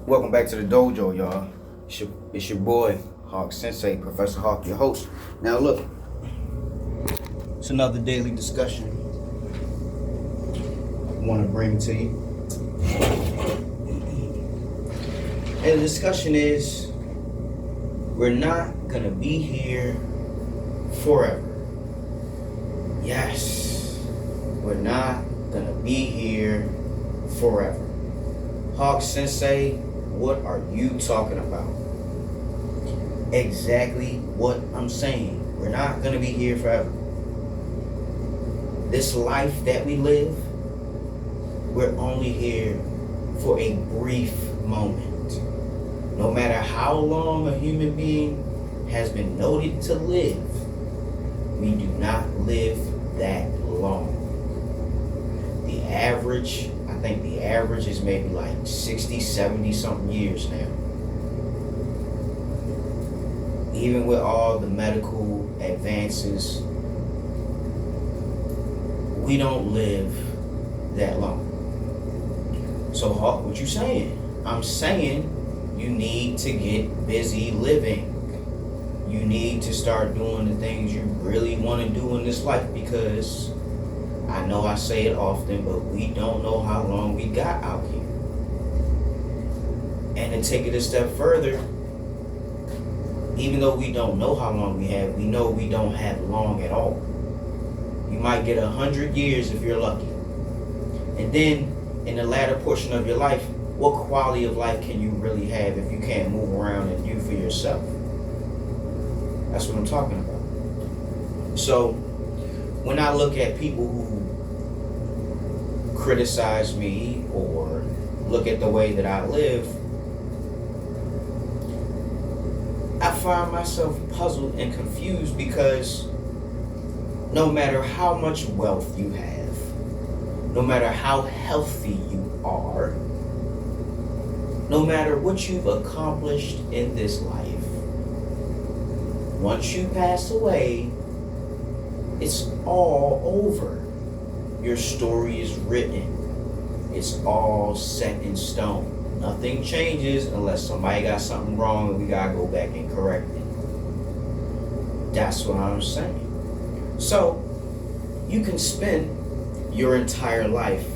Welcome back to the dojo, y'all. It's your boy, Hawk Sensei, Professor Hawk, your host. Now look, it's another daily discussion I want to bring to you. And the discussion is, we're not going to be here forever. Yes, we're not going to be here forever. Hawk Sensei, what are you talking about? Exactly what I'm saying. We're not going to be here forever. This life that we live, we're only here for a brief moment. No matter how long a human being has been noted to live, we do not live that long. I think the average is maybe like 60, 70 something years now. Even with all the medical advances, we don't live that long. So Hawk, what you saying? I'm saying you need to get busy living. You need to start doing the things you really want to do in this life, because I know I say it often, but we don't know how long we got out here. And to take it a step further, even though we don't know how long we have, we know we don't have long at all. You might get 100 years if you're lucky. And then in the latter portion of your life, what quality of life can you really have if you can't move around and do for yourself? That's what I'm talking about. So when I look at people who criticize me or look at the way that I live, I find myself puzzled and confused, because no matter how much wealth you have, no matter how healthy you are, no matter what you've accomplished in this life, once you pass away, it's all over. Your story is written. It's all set in stone. Nothing changes unless somebody got something wrong and we gotta go back and correct it. That's what I'm saying. So, you can spend your entire life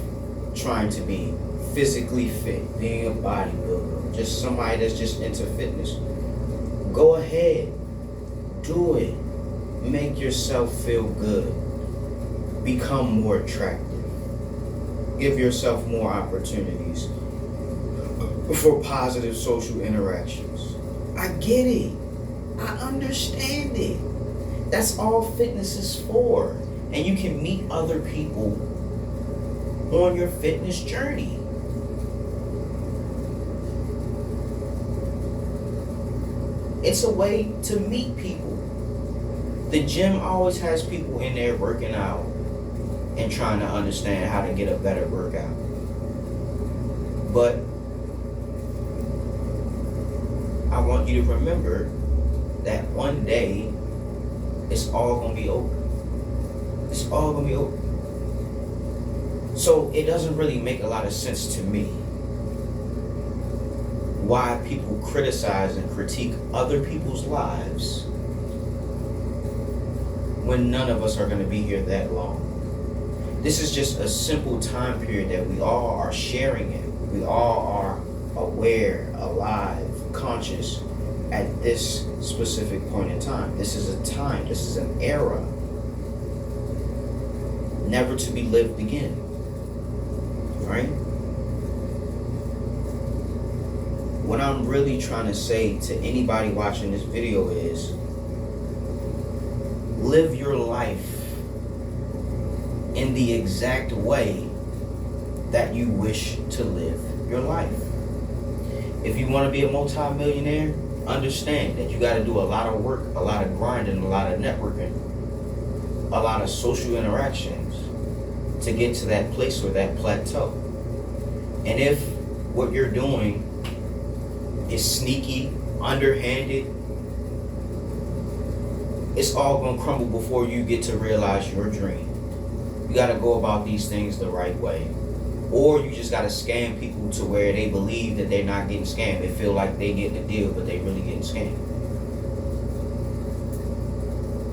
trying to be physically fit, being a bodybuilder, just somebody that's just into fitness. Go ahead. Do it. Make yourself feel good. Become more attractive. Give yourself more opportunities for positive social interactions. I get it. I understand it. That's all fitness is for. And you can meet other people on your fitness journey. It's a way to meet people. The gym always has people in there working out and trying to understand how to get a better workout. But I want you to remember that one day it's all going to be over. It's all going to be over. So it doesn't really make a lot of sense to me why people criticize and critique other people's lives when none of us are going to be here that long. This is just a simple time period that we all are sharing in. We all are aware, alive, conscious at this specific point in time. This is a time, this is an era never to be lived again. Right? What I'm really trying to say to anybody watching this video is, live your life in the exact way that you wish to live your life. If you want to be a multi-millionaire, understand that you got to do a lot of work, a lot of grinding, a lot of networking, a lot of social interactions to get to that place or that plateau. And if what you're doing is sneaky, underhanded, it's all going to crumble before you get to realize your dream. You got to go about these things the right way. Or you just gotta scam people to where they believe that they're not getting scammed. They feel like they getting a deal, but they really getting scammed.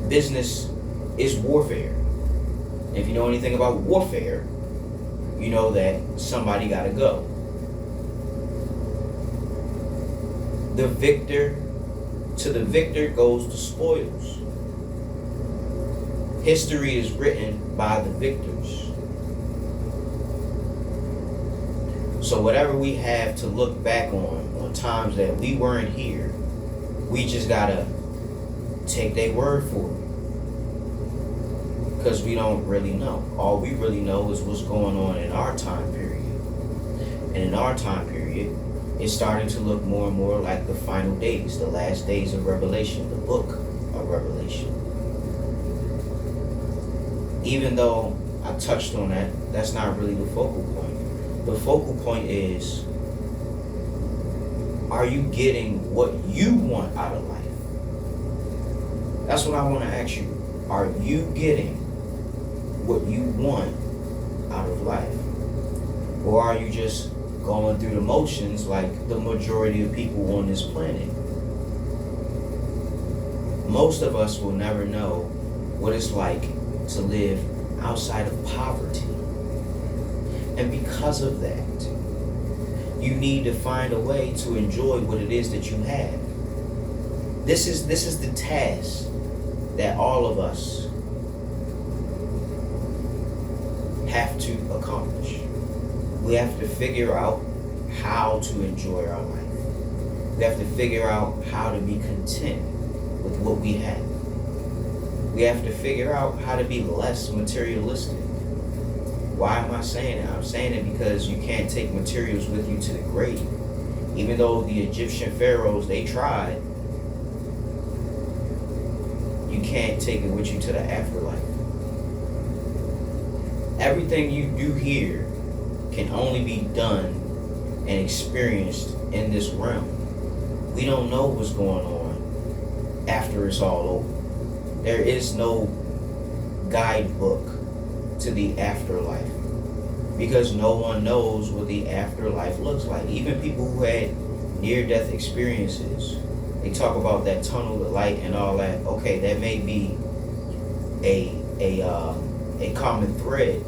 Business is warfare. If you know anything about warfare, you know that somebody gotta go. To the victor goes the spoils. History is written by the victors. So whatever we have to look back on times that we weren't here, we just gotta take their word for it. Because we don't really know. All we really know is what's going on in our time period. And in our time period, it's starting to look more and more like the final days, the last days of Revelation, the book of Revelation. Even though I touched on that, that's not really the focal point. The focal point is, are you getting what you want out of life? That's what I want to ask you. Are you getting what you want out of life? Or are you just going through the motions like the majority of people on this planet? Most of us will never know what it's like to live outside of poverty. And because of that, you need to find a way to enjoy what it is that you have. This is the task that all of us have to accomplish. We have to figure out how to enjoy our life. We have to figure out how to be content with what we have. We have to figure out how to be less materialistic. Why am I saying that? I'm saying it because you can't take materials with you to the grave. Even though the Egyptian pharaohs, they tried, you can't take it with you to the afterlife. Everything you do here can only be done and experienced in this realm. We don't know what's going on after it's all over. There is no guidebook to the afterlife because no one knows what the afterlife looks like. Even people who had near-death experiences, they talk about that tunnel of light and all that. Okay, that may be a common thread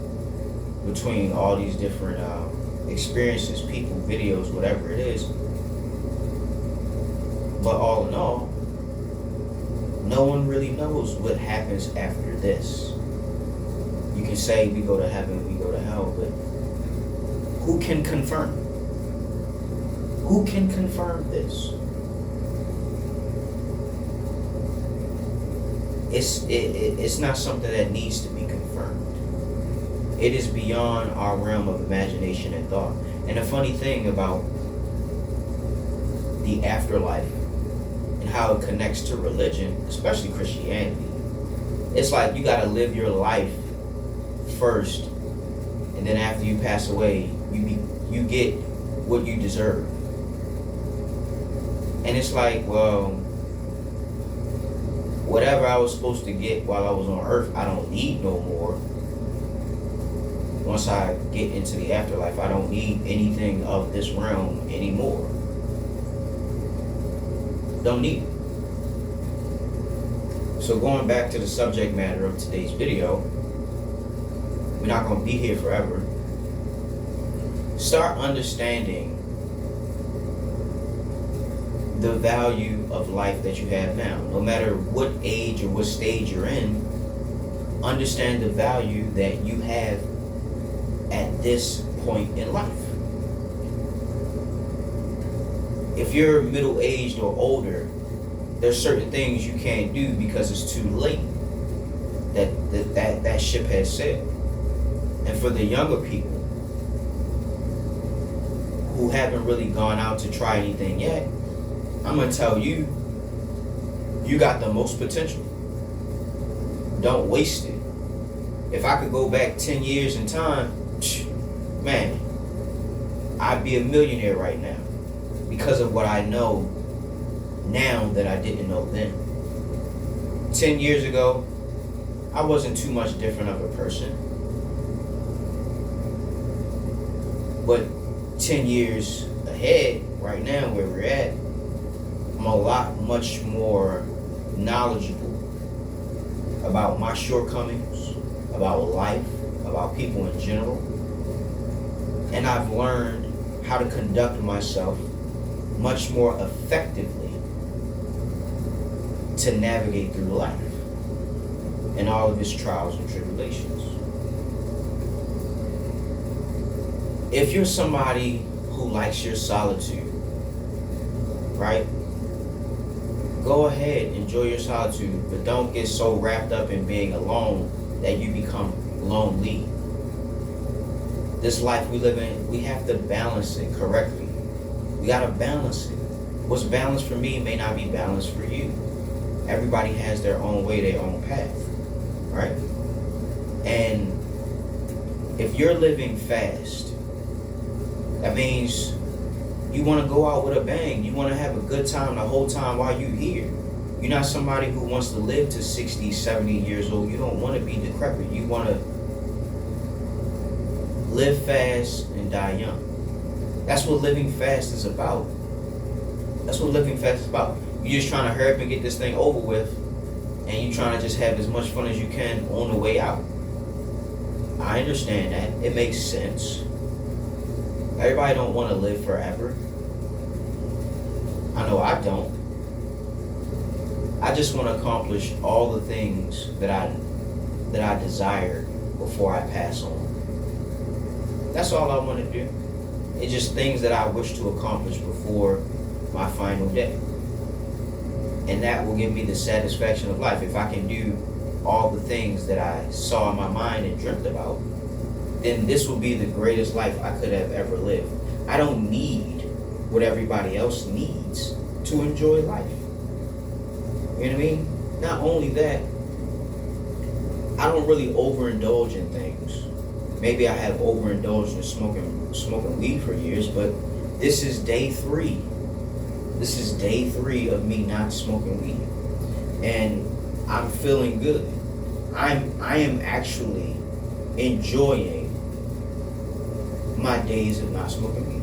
between all these different experiences, people, videos, whatever it is. But all in all, no one really knows what happens after this. You can say we go to heaven, we go to hell, but who can confirm? Who can confirm this? It's not something that needs to be confirmed. It is beyond our realm of imagination and thought. And the funny thing about the afterlife and how it connects to religion, especially Christianity, it's like you got to live your life first, and then after you pass away, you get what you deserve. And it's like, well, whatever I was supposed to get while I was on earth, I don't need no more. Once I get into the afterlife, I don't need anything of this realm anymore. Don't need it. So going back to the subject matter of today's video, we're not going to be here forever. Start understanding the value of life that you have now. No matter what age or what stage you're in, understand the value that you have at this point in life. If you're middle-aged or older, there's certain things you can't do because it's too late. That ship has sailed. And for the younger people who haven't really gone out to try anything yet, I'm going to tell you, you got the most potential. Don't waste it. If I could go back 10 years in time, man, I'd be a millionaire right now because of what I know now that I didn't know then. 10 years ago, I wasn't too much different of a person. But 10 years ahead, right now, where we're at, I'm a lot much more knowledgeable about my shortcomings, about life, about people in general. And I've learned how to conduct myself much more effectively to navigate through life and all of its trials and tribulations. If you're somebody who likes your solitude, right? Go ahead, enjoy your solitude, but don't get so wrapped up in being alone that you become lonely. This life we live in, we have to balance it correctly. We gotta balance it. What's balanced for me may not be balanced for you. Everybody has their own way, their own path, right? And if you're living fast, that means you want to go out with a bang. You want to have a good time the whole time while you're here. You're not somebody who wants to live to 60, 70 years old. You don't want to be decrepit. You want to live fast and die young. That's what living fast is about. That's what living fast is about. You're just trying to hurry up and get this thing over with, and you're trying to just have as much fun as you can on the way out. I understand that. It makes sense. Everybody don't want to live forever. I know I don't. I just want to accomplish all the things that I desire before I pass on. That's all I want to do. It's just things that I wish to accomplish before my final day. And that will give me the satisfaction of life. If I can do all the things that I saw in my mind and dreamt about, then this will be the greatest life I could have ever lived. I don't need what everybody else needs to enjoy life. You know what I mean? Not only that, I don't really overindulge in things. Maybe I have overindulged in smoking weed for years, but this is day 3. This is day 3 of me not smoking weed. And I'm feeling good. I am actually enjoying my days of not smoking weed.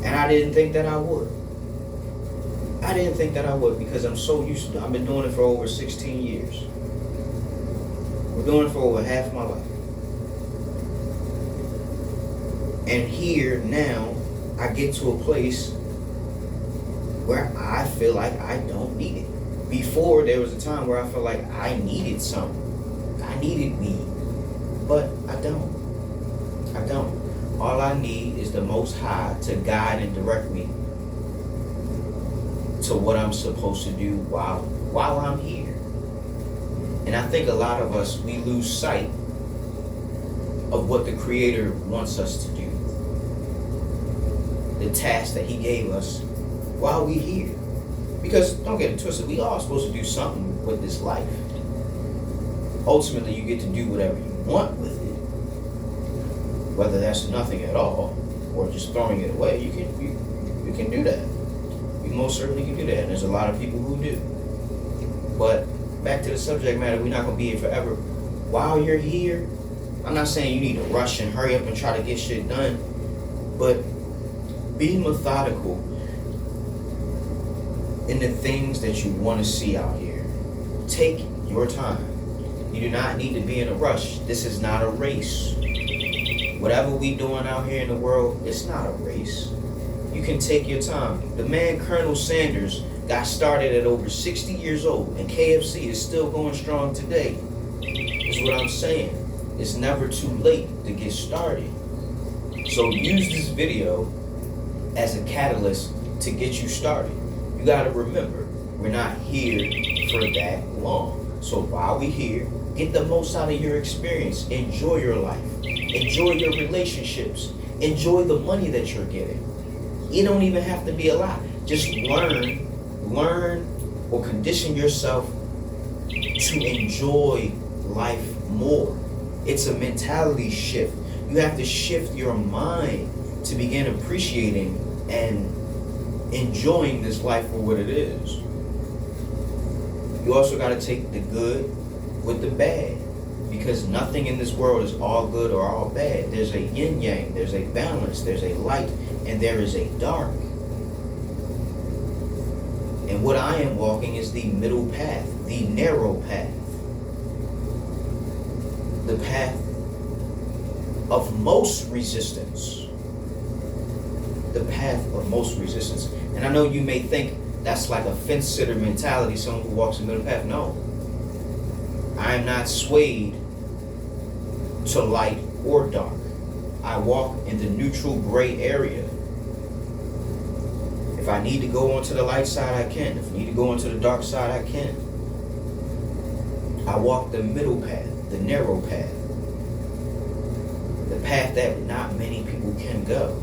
And I didn't think that I would. I didn't think that I would because I'm so used to it. I've been doing it for over 16 years. We're doing it for over half my life. And here now, I get to a place where I feel like I don't need it. Before, there was a time where I felt like I needed something. I needed weed. But I don't. I don't. All I need is the Most High to guide and direct me to what I'm supposed to do while I'm here. And I think a lot of us, we lose sight of what the Creator wants us to do. The task that He gave us while we're here. Because, don't get it twisted, we all supposed to do something with this life. Ultimately, you get to do whatever you want with it. Whether that's nothing at all, or just throwing it away, you can do that. You most certainly can do that, and there's a lot of people who do. But back to the subject matter, we're not going to be here forever. While you're here, I'm not saying you need to rush and hurry up and try to get shit done, but be methodical in the things that you want to see out here. Take your time. You do not need to be in a rush. This is not a race. Whatever we doing out here in the world, it's not a race. You can take your time. The man Colonel Sanders got started at over 60 years old, and KFC is still going strong today. Is what I'm saying. It's never too late to get started. So use this video as a catalyst to get you started. You got to remember, we're not here for that long. So while we're here, get the most out of your experience. Enjoy your life. Enjoy your relationships. Enjoy the money that you're getting. It don't even have to be a lot. Just learn or condition yourself to enjoy life more. It's a mentality shift. You have to shift your mind to begin appreciating and enjoying this life for what it is. You also got to take the good with the bad. Because nothing in this world is all good or all bad. There's a yin yang, there's a balance, there's a light, and there is a dark. And what I am walking is the middle path, the narrow path. The path of most resistance. The path of most resistance. And I know you may think that's like a fence sitter mentality, someone who walks the middle path. No. I am not swayed to light or dark. I walk in the neutral gray area. If I need to go onto the light side, I can. If I need to go onto the dark side, I can. I walk the middle path, the narrow path. The path that not many people can go.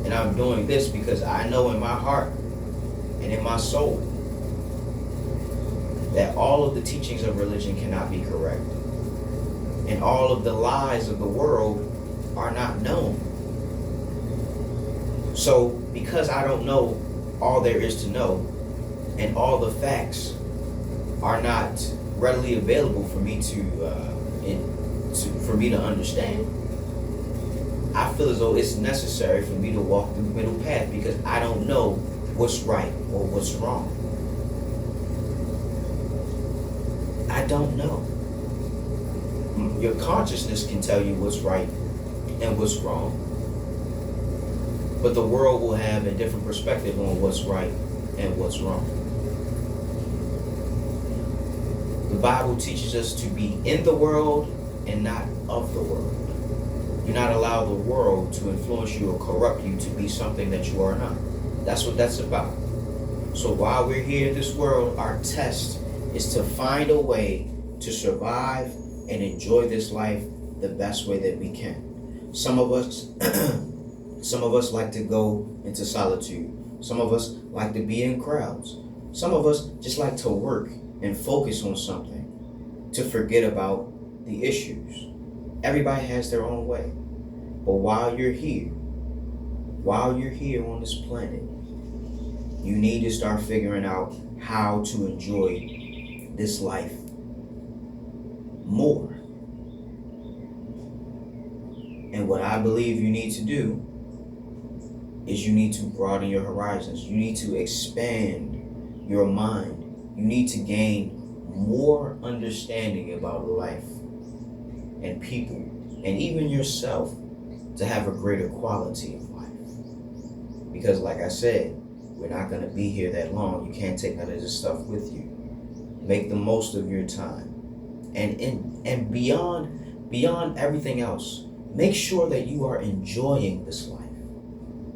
And I'm doing this because I know in my heart and in my soul that all of the teachings of religion cannot be correct. And all of the lies of the world are not known. So, because I don't know all there is to know, and all the facts are not readily available for me for me to understand, I feel as though it's necessary for me to walk the middle path because I don't know what's right or what's wrong. I don't know. Your consciousness can tell you what's right and what's wrong. But the world will have a different perspective on what's right and what's wrong. The Bible teaches us to be in the world and not of the world. Do not allow the world to influence you or corrupt you to be something that you are not. That's what that's about. So while we're here in this world, our test is to find a way to survive and enjoy this life the best way that we can. Some of us like to go into solitude. Some of us like to be in crowds. Some of us just like to work and focus on something to forget about the issues. Everybody has their own way. But while you're here on this planet, you need to start figuring out how to enjoy this life more. And what I believe you need to do is you need to broaden your horizons. You need to expand your mind. You need to gain more understanding about life and people and even yourself to have a greater quality of life. Because like I said, we're not going to be here that long. You can't take none of this stuff with you. Make the most of your time. And beyond everything else, make sure that you are enjoying this life.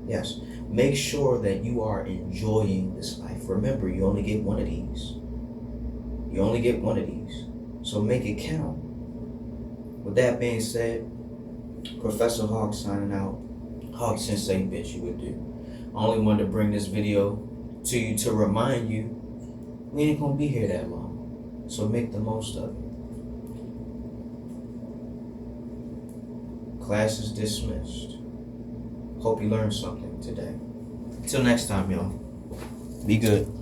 Yes, make sure that you are enjoying this life. Remember, you only get one of these. You only get one of these. So make it count. With that being said, Professor Hawk signing out. Hawk Sensei, bitch, you would do. I only wanted to bring this video to you to remind you we ain't gonna be here that long. So make the most of it. Class is dismissed. Hope you learned something today. Till next time, y'all. Be good.